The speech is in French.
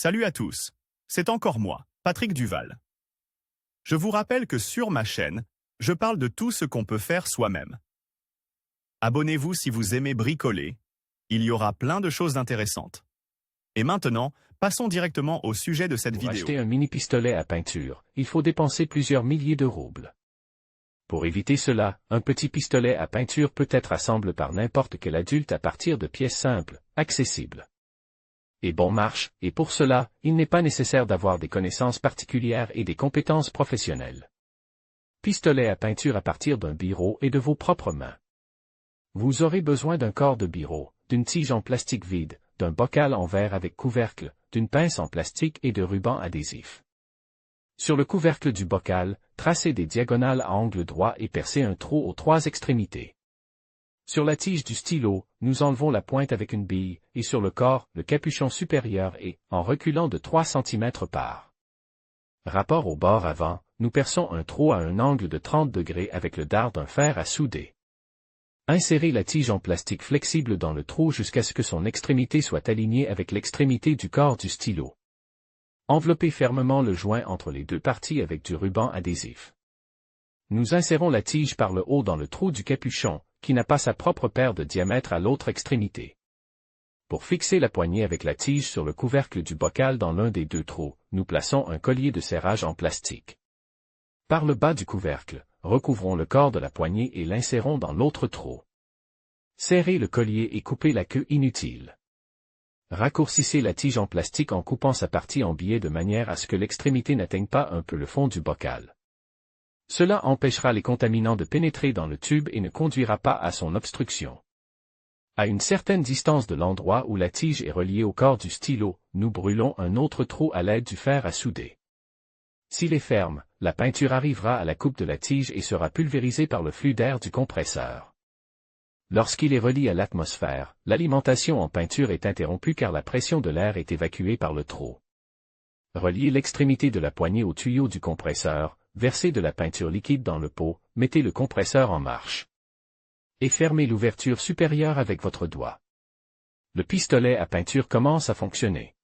Salut à tous, c'est encore moi, Patrick Duval. Je vous rappelle que sur ma chaîne, je parle de tout ce qu'on peut faire soi-même. Abonnez-vous si vous aimez bricoler, il y aura plein de choses intéressantes. Et maintenant, passons directement au sujet de cette Pour vidéo. acheter un mini-pistolet à peinture, il faut dépenser plusieurs milliers de roubles. Pour éviter cela, un petit pistolet à peinture peut être assemblé par n'importe quel adulte à partir de pièces simples, accessibles et bon marche, et pour cela, il n'est pas nécessaire d'avoir des connaissances particulières et des compétences professionnelles. Pistolet à peinture à partir d'un biro et de vos propres mains. Vous aurez besoin d'un corps de biro, d'une tige en plastique vide, d'un bocal en verre avec couvercle, d'une pince en plastique et de ruban adhésif. Sur le couvercle du bocal, tracez des diagonales à angle droit et percez un trou aux trois extrémités. Sur la tige du stylo, nous enlevons la pointe avec une bille, et sur le corps, le capuchon supérieur et, en reculant de 3 cm par rapport au bord avant, nous perçons un trou à un angle de 30 degrés avec le dard d'un fer à souder. Insérez la tige en plastique flexible dans le trou jusqu'à ce que son extrémité soit alignée avec l'extrémité du corps du stylo. Enveloppez fermement le joint entre les deux parties avec du ruban adhésif. Nous insérons la tige par le haut dans le trou du capuchon, qui n'a pas sa propre paire de diamètre à l'autre extrémité. Pour fixer la poignée avec la tige sur le couvercle du bocal dans l'un des deux trous, nous plaçons un collier de serrage en plastique. Par le bas du couvercle, recouvrons le corps de la poignée et l'insérons dans l'autre trou. Serrez le collier et coupez la queue inutile. Raccourcissez la tige en plastique en coupant sa partie en biais de manière à ce que l'extrémité n'atteigne pas un peu le fond du bocal. Cela empêchera les contaminants de pénétrer dans le tube et ne conduira pas à son obstruction. À une certaine distance de l'endroit où la tige est reliée au corps du stylo, nous brûlons un autre trou à l'aide du fer à souder. S'il est ferme, la peinture arrivera à la coupe de la tige et sera pulvérisée par le flux d'air du compresseur. Lorsqu'il est relié à l'atmosphère, l'alimentation en peinture est interrompue car la pression de l'air est évacuée par le trou. Reliez l'extrémité de la poignée au tuyau du compresseur, versez de la peinture liquide dans le pot, mettez le compresseur en marche. Et fermez l'ouverture supérieure avec votre doigt. Le pistolet à peinture commence à fonctionner.